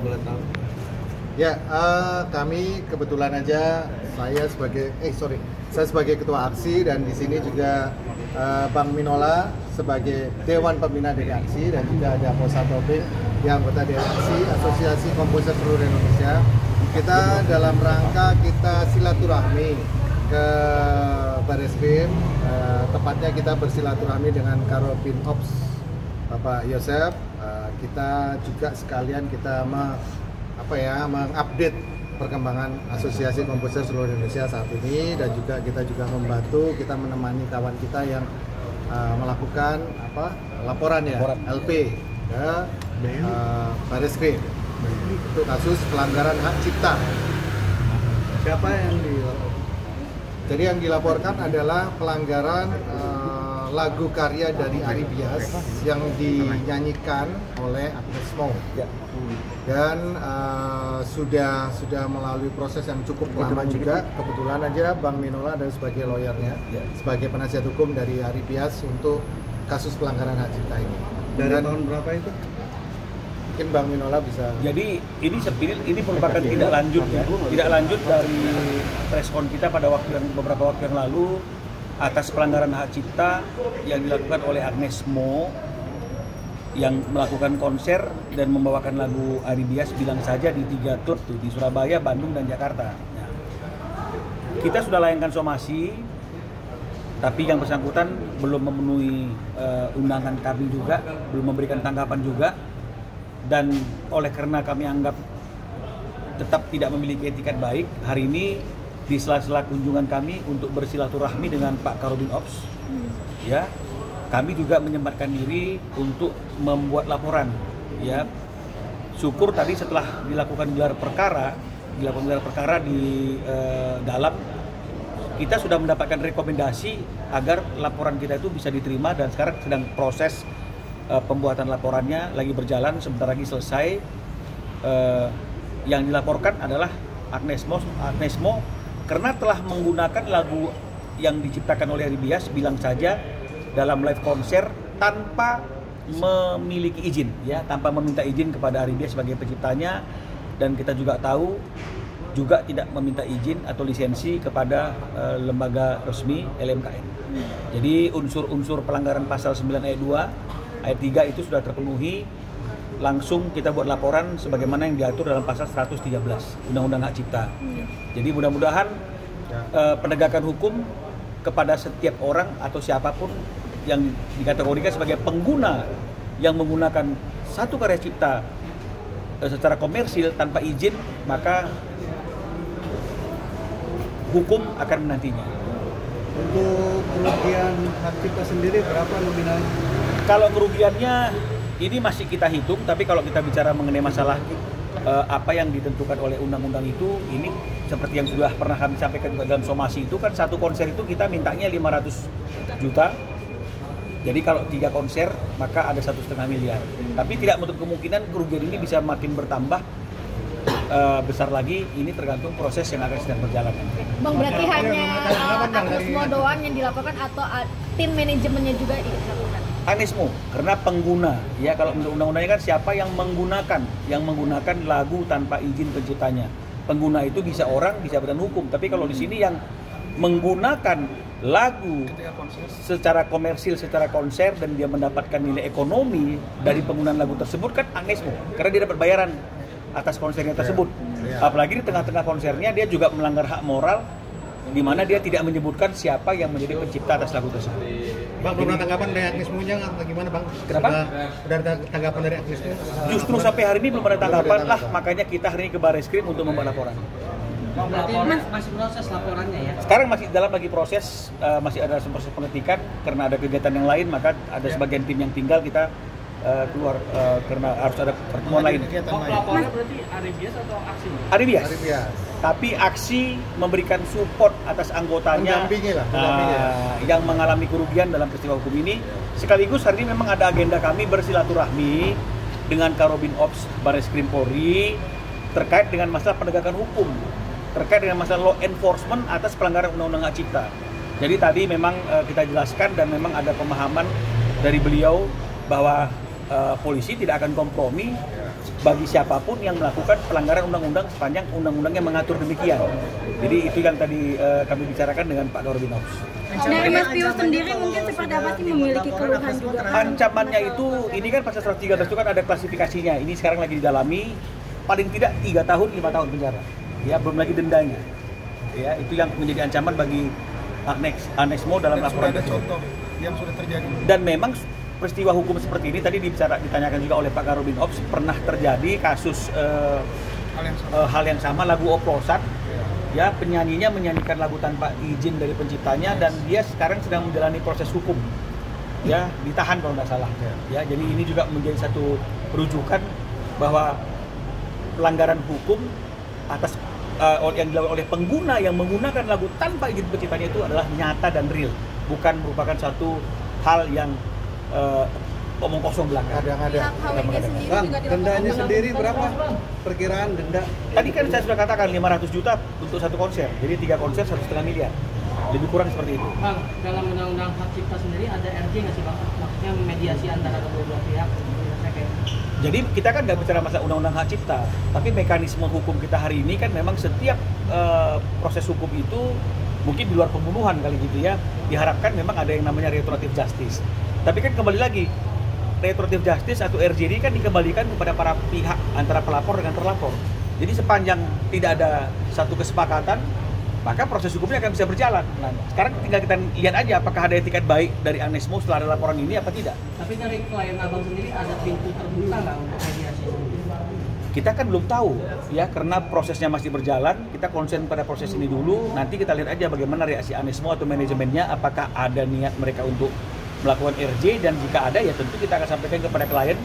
boleh tahu? Ya, kami kebetulan aja saya sebagai ketua aksi, dan di sini juga Bang Minola sebagai Dewan Pembina dari aksi, dan juga ada Posa Tobing yang anggota dari aksi Asosiasi Komposer Seluruh Indonesia. Kita dalam rangka kita silaturahmi ke Bareskrim, tepatnya kita bersilaturahmi dengan Karobin Ops Bapak Yosef. Kita juga sekalian kita mengupdate perkembangan Asosiasi Komposer Seluruh Indonesia saat ini, dan juga kita membantu, kita menemani kawan kita yang melakukan laporan LP ke Bareskrim untuk kasus pelanggaran hak cipta. Siapa yang dilaporkan? Jadi yang dilaporkan adalah pelanggaran lagu karya dari Ari Bias yang dinyanyikan oleh Agnes Mo. Dan sudah melalui proses yang cukup lama juga. Kebetulan aja Bang Minola ada sebagai lawyernya, sebagai penasihat hukum dari Ari Bias untuk kasus pelanggaran hak cipta ini. Dari tahun berapa itu? Mungkin Bang Minola bisa. Jadi ini merupakan tidak lanjut dari respon kita pada beberapa waktu yang lalu atas pelanggaran hak cipta yang dilakukan oleh Agnes Mo yang melakukan konser dan membawakan lagu Ari Bias Bilang Saja di 3 klub tuh, di Surabaya, Bandung, dan Jakarta. Nah, kita sudah layangkan somasi, tapi yang bersangkutan belum memenuhi undangan kami juga, belum memberikan tanggapan juga, dan oleh karena kami anggap tetap tidak memiliki etikat baik, hari ini di sela-sela kunjungan kami untuk bersilaturahmi dengan Pak Karobin Ops, ya, kami juga menyempatkan diri untuk membuat laporan, ya. Syukur tadi setelah dilakukan gelar perkara di dalam, kita sudah mendapatkan rekomendasi agar laporan kita itu bisa diterima, dan sekarang sedang proses pembuatan laporannya lagi berjalan, sebentar lagi selesai. Yang dilaporkan adalah Agnes Mo karena telah menggunakan lagu yang diciptakan oleh Ari Bias Bilang Saja dalam live konser tanpa memiliki izin, ya, tanpa meminta izin kepada Ari Bias sebagai penciptanya, dan kita juga tahu juga tidak meminta izin atau lisensi kepada lembaga resmi LMKN. Jadi unsur-unsur pelanggaran pasal 9 ayat 2 ayat 3 itu sudah terpenuhi. Langsung kita buat laporan sebagaimana yang diatur dalam pasal 113 Undang-Undang Hak Cipta. Jadi mudah-mudahan penegakan hukum kepada setiap orang atau siapapun yang dikategorikan sebagai pengguna yang menggunakan satu karya cipta secara komersil tanpa izin, maka hukum akan menantinya. Untuk kerugian hak cipta sendiri berapa nominalnya? Kalau kerugiannya ini masih kita hitung, tapi kalau kita bicara mengenai masalah apa yang ditentukan oleh undang-undang itu, ini seperti yang sudah pernah kami sampaikan dalam somasi itu kan, satu konser itu kita mintanya 500 juta. Jadi kalau 3 konser maka ada 1,5 miliar. Tapi tidak menutup kemungkinan kerugian ini bisa makin bertambah besar lagi. Ini tergantung proses yang akan sedang berjalan. Bang, berarti hanya Agnes Mo doang yang dilaporkan atau tim manajemennya juga dilakukan? Agnes Mo, karena pengguna, ya, kalau menurut undang-undangnya kan siapa yang menggunakan lagu tanpa izin penciptanya. Pengguna itu bisa orang, bisa badan hukum. Tapi kalau di sini yang menggunakan lagu secara komersil, secara konser, dan dia mendapatkan nilai ekonomi dari penggunaan lagu tersebut kan Agnes Mo, karena dia dapat bayaran atas konsernya tersebut. Apalagi di tengah-tengah konsernya dia juga melanggar hak moral, di mana dia tidak menyebutkan siapa yang menjadi pencipta atas lagu tersebut. Bang, belum ada tanggapan dari Agnes Mo-nya gimana, Bang? Kenapa? Sudah ada tanggapan dari Agnes Mo? Justru sampai hari ini belum ada tanggapan lah, makanya kita hari ini ke Bareskrim untuk membuat laporan. Bang, berarti masih proses laporannya ya? Sekarang masih dalam lagi proses, masih ada proses pengetikan, karena ada kegiatan yang lain, maka ada sebagian tim yang tinggal kita keluar karena harus ada pertemuan lain. Laporannya berarti Ari Bias atau aksi? Ari Bias. Tapi aksi memberikan support atas anggotanya yang mengalami kerugian dalam peristiwa hukum ini. Sekaligus hari ini memang ada agenda kami bersilaturahmi dengan Karobin Ops Bareskrim Polri terkait dengan masalah penegakan hukum, terkait dengan masalah law enforcement atas pelanggaran Undang-Undang Hak Cipta. Jadi tadi memang kita jelaskan, dan memang ada pemahaman dari beliau bahwa polisi tidak akan kompromi bagi siapapun yang melakukan pelanggaran undang-undang sepanjang undang-undangnya mengatur demikian. Jadi itu yang tadi kami bicarakan dengan Pak Karurbin Ops. Dari Mas Pio sendiri mungkin seperti apa sih, memiliki keluhan juga? Ancamannya itu, ini kan pasal 113 itu kan ada klasifikasinya. Ini sekarang lagi didalami, paling tidak 3 tahun 5 tahun penjara. Ya, belum lagi dendanya. Ya, itu yang menjadi ancaman bagi Agnesmo dalam laporan ada tersebut. contoh yang sudah terjadi. Dan memang peristiwa hukum seperti ini tadi ditanyakan juga oleh Pak Karurbin Ops, pernah terjadi kasus hal yang sama, lagu oplosan. Ya, penyanyinya menyanyikan lagu tanpa izin dari penciptanya dan dia sekarang sedang menjalani proses hukum. Ya, ditahan kalau nggak salah. Ya, jadi ini juga menjadi satu rujukan bahwa pelanggaran hukum atas yang dilakukan oleh pengguna yang menggunakan lagu tanpa izin penciptanya itu adalah nyata dan real, bukan merupakan satu hal yang omong kosong belaka. Kadang-kadang. Bang, dendanya sendiri berapa? Perkiraan denda? Tadi kan saya sudah katakan 500 juta untuk satu konser, jadi 3 konser 1,5 miliar. Lebih kurang seperti itu. Bang, dalam undang-undang hak cipta sendiri ada RJ nggak sih Bang? Maksudnya mediasi antara kedua belah pihak. Jadi kita kan nggak bicara masalah undang-undang hak cipta, tapi mekanisme hukum kita hari ini kan memang setiap proses hukum itu mungkin di luar pembunuhan kali gitu ya, diharapkan memang ada yang namanya restoratif justice. Tapi kan kembali lagi, restoratif justice atau RJ kan dikembalikan kepada para pihak antara pelapor dengan terlapor. Jadi sepanjang tidak ada satu kesepakatan, maka proses hukumnya akan bisa berjalan. Nah, sekarang tinggal kita lihat aja apakah ada etikat baik dari Agnesmo setelah ada laporan ini apa tidak. Tapi dari klien abang sendiri ada pintu terbuka nggak untuk mediasi? Kita kan belum tahu ya, karena prosesnya masih berjalan. Kita konsen pada proses ini dulu. Nanti kita lihat aja bagaimana reaksi Agnesmo atau manajemennya, apakah ada niat mereka untuk melakukan RJ, dan jika ada ya tentu kita akan sampaikan kepada klien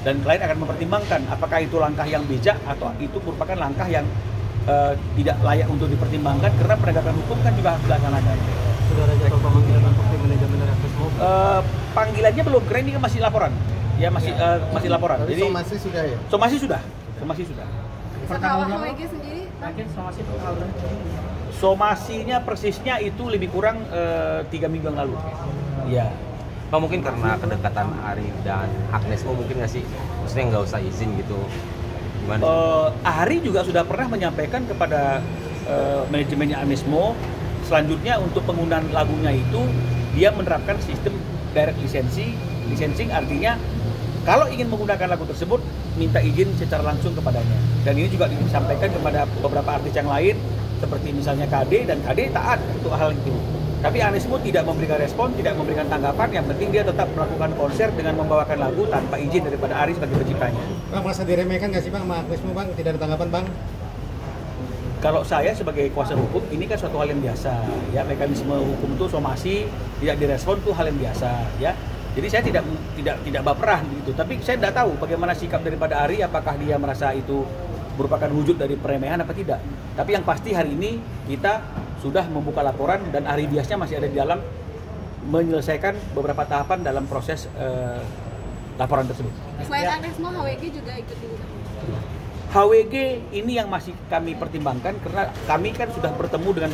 dan klien akan mempertimbangkan apakah itu langkah yang bijak atau itu merupakan langkah yang tidak layak untuk dipertimbangkan, karena penegakan hukum kan juga harus dilaksanakan. Sudah ada jadwal pemanggilan untuk tim manajemen dari Agnesmo? Panggilannya belum, karena ini kan masih laporan. Ya masih laporan. Tapi Jadi somasi sudah ya? somasi sudah. Kalau HWG sendiri, Mungkin somasi perkara. Somasinya persisnya itu lebih kurang 3 minggu yang lalu. Iya. Bang, mungkin karena kedekatan Ari dan Agnesmo mungkin nggak sih? Maksudnya nggak usah izin gitu. Gimana? Ari juga sudah pernah menyampaikan kepada manajemennya Agnesmo, selanjutnya untuk penggunaan lagunya itu dia menerapkan sistem direct licensing, artinya kalau ingin menggunakan lagu tersebut minta izin secara langsung kepadanya. Dan ini juga disampaikan kepada beberapa artis yang lain seperti misalnya KD, dan KD taat untuk hal itu. Tapi Agnesmo tidak memberikan respon, tidak memberikan tanggapan. Yang penting dia tetap melakukan konser dengan membawakan lagu tanpa izin daripada Ari sebagai penciptanya. Bang, merasa diremehkan nggak sih Bang sama Agnesmo Bang? Tidak ada tanggapan Bang? Kalau saya sebagai kuasa hukum, ini kan suatu hal yang biasa. Ya, mekanisme hukum itu somasi, tidak direspon itu hal yang biasa. Ya, jadi saya tidak baperan gitu. Tapi saya tidak tahu bagaimana sikap daripada Ari, apakah dia merasa itu merupakan wujud dari peremehan apa tidak. Tapi yang pasti hari ini kita sudah membuka laporan dan Ari biasnya masih ada di dalam menyelesaikan beberapa tahapan dalam proses laporan tersebut. selain Agnesmo, HWG juga ikut diundang. HWG ini yang masih kami pertimbangkan, karena kami kan sudah bertemu dengan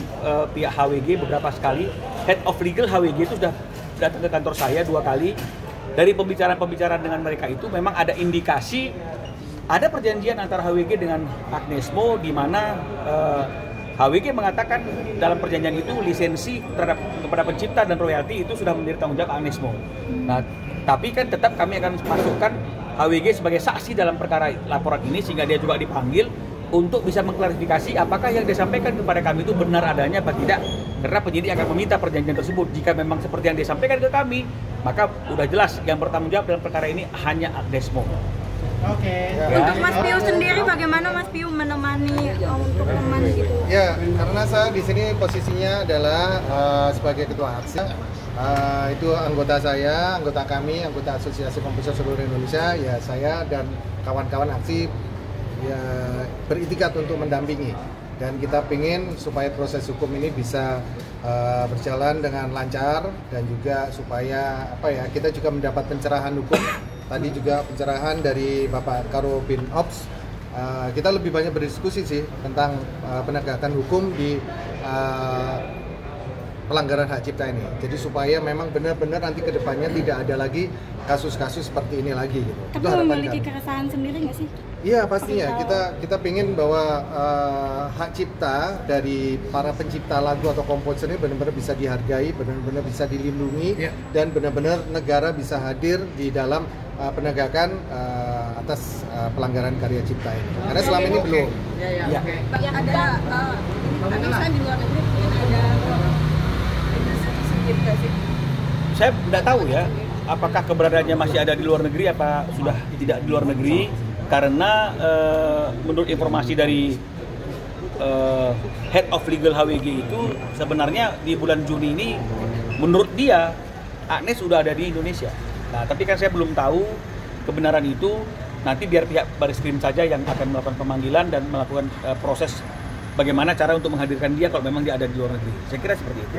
pihak HWG beberapa sekali. Head of Legal HWG itu sudah datang ke kantor saya 2 kali. Dari pembicaraan dengan mereka itu memang ada indikasi ada perjanjian antara HWG dengan Agnesmo, di mana HWG mengatakan dalam perjanjian itu lisensi terhadap kepada pencipta dan royalti itu sudah menjadi tanggung jawab Agnesmo. Nah, tapi kan tetap kami akan masukkan HWG sebagai saksi dalam perkara laporan ini, sehingga dia juga dipanggil untuk bisa mengklarifikasi apakah yang disampaikan kepada kami itu benar adanya apa tidak. Karena penyidik akan meminta perjanjian tersebut. Jika memang seperti yang disampaikan ke kami, maka udah jelas yang bertanggung jawab dalam perkara ini hanya Agnesmo. Oke. Untuk Mas Pio sendiri, bagaimana Mas Pio menemani untuk teman gitu? Ya, karena saya di sini posisinya adalah sebagai ketua aksi. Itu anggota saya, anggota kami, anggota Asosiasi Komposer Seluruh Indonesia. Ya, saya dan kawan-kawan aksi ya beritikat untuk mendampingi. Dan kita ingin supaya proses hukum ini bisa berjalan dengan lancar, dan juga supaya kita juga mendapat pencerahan hukum. Tadi juga pencerahan dari Bapak Karurbin Ops. Kita lebih banyak berdiskusi sih tentang penegakan hukum di pelanggaran hak cipta ini. Jadi supaya memang benar-benar nanti ke depannya tidak ada lagi kasus-kasus seperti ini lagi gitu. Tapi memiliki keresahan sendiri nggak sih? Iya pastinya, kita pingin bahwa hak cipta dari para pencipta lagu atau komposer ini benar-benar bisa dihargai, benar-benar bisa dilindungi, dan benar-benar negara bisa hadir di dalam penegakan atas pelanggaran karya cipta ini. Karena selama ini belum. Ya. Yang ada kan di luar negeri mungkin ada industri sendiri nggak sih? Saya tidak tahu ya, apakah keberadaannya masih ada di luar negeri apa sudah tidak di luar negeri. Karena menurut informasi dari Head of Legal HWG itu sebenarnya di bulan Juni ini menurut dia Agnes sudah ada di Indonesia. Nah tapi kan saya belum tahu kebenaran itu, nanti biar pihak Barreskrim saja yang akan melakukan pemanggilan dan melakukan proses bagaimana cara untuk menghadirkan dia kalau memang dia ada di luar negeri. Saya kira seperti itu.